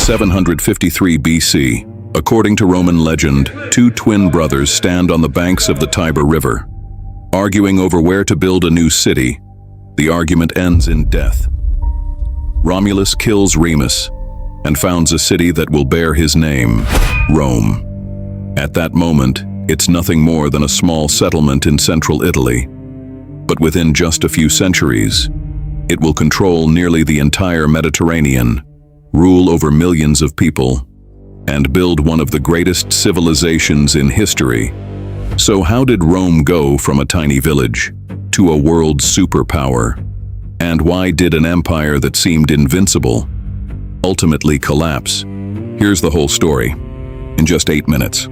753 BC. According to Roman legend, two twin brothers stand on the banks of the Tiber River, arguing over where to build a new city. The argument ends in death. Romulus kills Remus and founds a city that will bear his name, Rome. At that moment, it's nothing more than a small settlement in central Italy. But within just a few centuries, it will control nearly the entire Mediterranean, rule over millions of people, and build one of the greatest civilizations in history. So how did Rome go from a tiny village to a world superpower? And why did an empire that seemed invincible ultimately collapse? Here's the whole story, in just 8 minutes.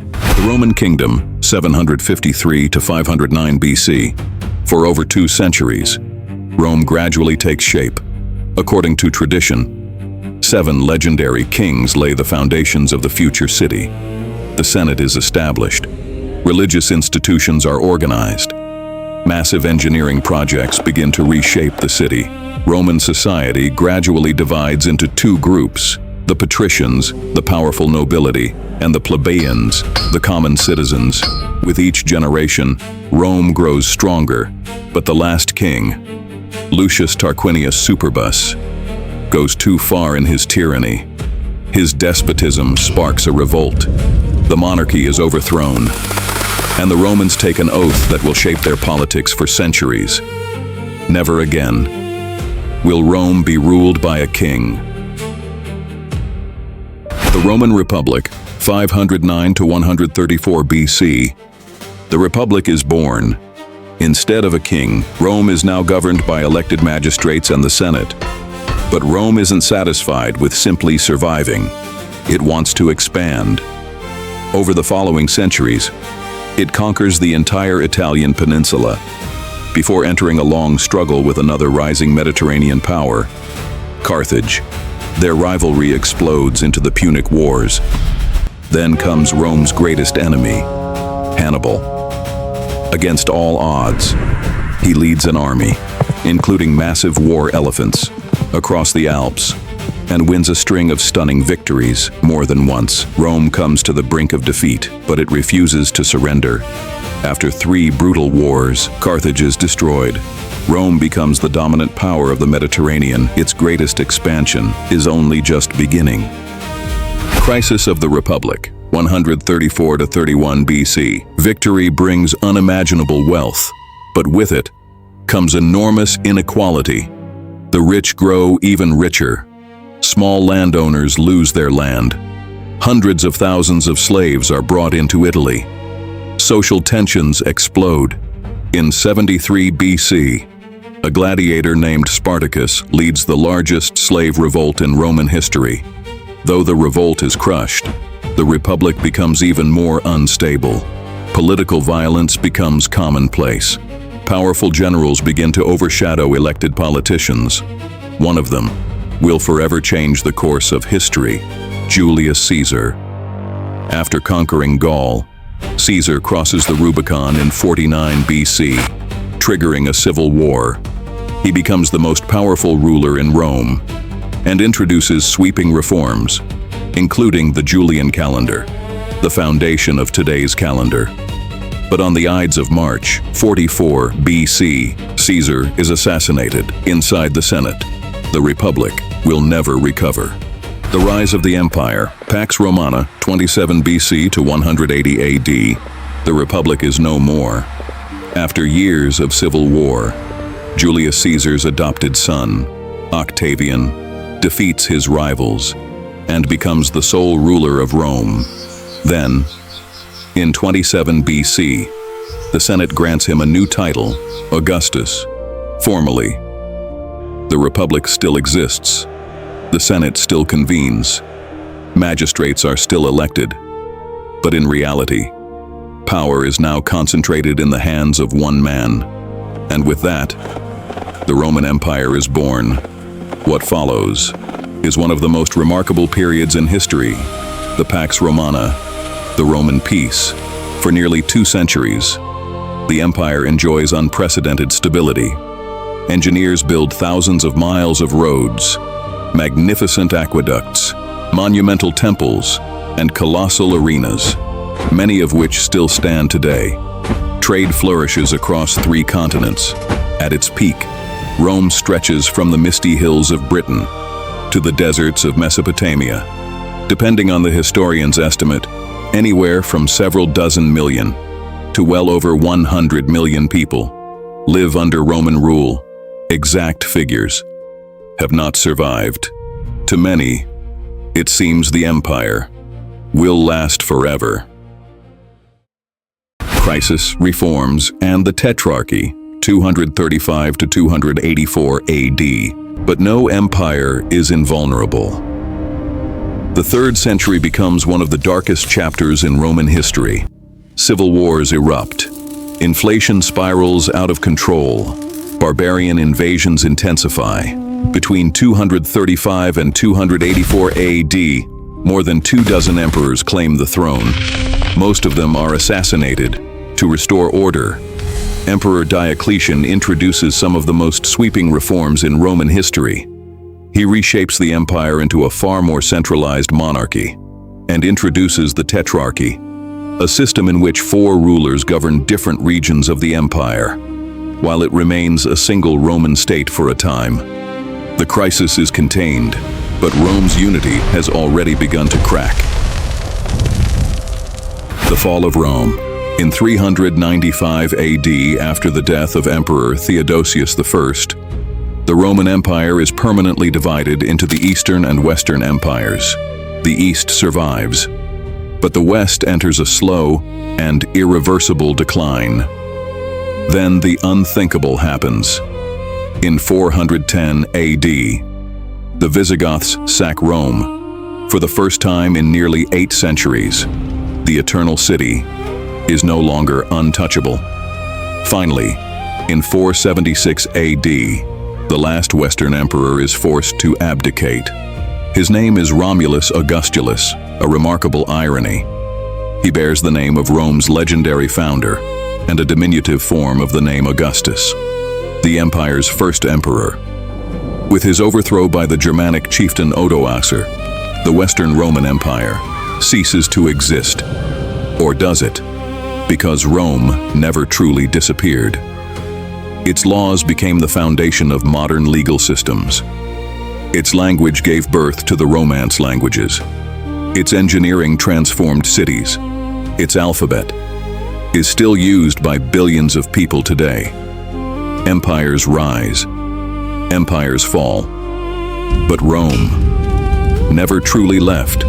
The Roman Kingdom, 753 to 509 BC. For over 2 centuries, Rome gradually takes shape. According to tradition, 7 legendary kings lay the foundations of the future city. The Senate is established. Religious institutions are organized. Massive engineering projects begin to reshape the city. Roman society gradually divides into 2 groups: the patricians, the powerful nobility, and the plebeians, the common citizens. With each generation, Rome grows stronger, but the last king, Lucius Tarquinius Superbus, goes too far in his tyranny. His despotism sparks a revolt. The monarchy is overthrown, and the Romans take an oath that will shape their politics for centuries. Never again will Rome be ruled by a king. The Roman Republic, 509 to 134 BC. The Republic is born. Instead of a king, Rome is now governed by elected magistrates and the Senate. But Rome isn't satisfied with simply surviving. It wants to expand. Over the following centuries, it conquers the entire Italian peninsula, before entering a long struggle with another rising Mediterranean power, Carthage. Their rivalry explodes into the Punic Wars. Then comes Rome's greatest enemy, Hannibal. Against all odds, he leads an army, including massive war elephants, across the Alps, and wins a string of stunning victories. More than once, Rome comes to the brink of defeat, but it refuses to surrender. After 3 brutal wars, Carthage is destroyed. Rome becomes the dominant power of the Mediterranean. Its greatest expansion is only just beginning. Crisis of the Republic, 134 to 31 BC. Victory brings unimaginable wealth, but with it comes enormous inequality. The rich grow even richer. Small landowners lose their land. Hundreds of thousands of slaves are brought into Italy. Social tensions explode. In 73 BC, a gladiator named Spartacus leads the largest slave revolt in Roman history. Though the revolt is crushed, the Republic becomes even more unstable. Political violence becomes commonplace. Powerful generals begin to overshadow elected politicians. One of them will forever change the course of history, Julius Caesar. After conquering Gaul, Caesar crosses the Rubicon in 49 BC, triggering a civil war. He becomes the most powerful ruler in Rome and introduces sweeping reforms, including the Julian calendar, the foundation of today's calendar. But on the Ides of March, 44 BC, Caesar is assassinated inside the Senate. The Republic will never recover. The rise of the empire, Pax Romana, 27 BC to 180 AD. The Republic is no more. After years of civil war, Julius Caesar's adopted son, Octavian, defeats his rivals and becomes the sole ruler of Rome. Then, in 27 BC, the Senate grants him a new title, Augustus. Formally, the Republic still exists. The Senate still convenes. Magistrates are still elected. But in reality, power is now concentrated in the hands of one man. And with that, the Roman Empire is born. What follows is one of the most remarkable periods in history, the Pax Romana, the Roman peace. For nearly 2 centuries, the empire enjoys unprecedented stability. Engineers build thousands of miles of roads. magnificent aqueducts, monumental temples, and colossal arenas, many of which still stand today. Trade flourishes across 3 continents. At its peak, Rome stretches from the misty hills of Britain to the deserts of Mesopotamia. Depending on the historian's estimate, anywhere from several dozen million to well over 100 million people live under Roman rule. Exact figures have not survived. To many, it seems the empire will last forever. Crisis, reforms, and the Tetrarchy, 235 to 284 AD, but no empire is invulnerable. The 3rd century becomes one of the darkest chapters in Roman history. Civil wars erupt. Inflation spirals out of control. Barbarian invasions intensify. Between 235 and 284 AD, more than 24 emperors claim the throne. Most of them are assassinated. To restore order, Emperor Diocletian introduces some of the most sweeping reforms in Roman history. He reshapes the empire into a far more centralized monarchy and introduces the Tetrarchy, a system in which 4 rulers govern different regions of the empire, while it remains a single Roman state for a time. The crisis is contained, but Rome's unity has already begun to crack. The fall of Rome. In 395 AD, after the death of Emperor Theodosius I, the Roman Empire is permanently divided into the Eastern and Western empires. The East survives, but the West enters a slow and irreversible decline. Then the unthinkable happens. In 410 AD, the Visigoths sack Rome. For the first time in nearly 8 centuries, the Eternal City is no longer untouchable. Finally, in 476 AD, the last Western emperor is forced to abdicate. His name is Romulus Augustulus, a remarkable irony. He bears the name of Rome's legendary founder and a diminutive form of the name Augustus, the empire's first emperor. With his overthrow by the Germanic chieftain Odoacer, the Western Roman Empire ceases to exist. Or does it? Because Rome never truly disappeared. Its laws became the foundation of modern legal systems. Its language gave birth to the Romance languages. Its engineering transformed cities. Its alphabet is still used by billions of people today. Empires rise. Empires fall. But Rome never truly left.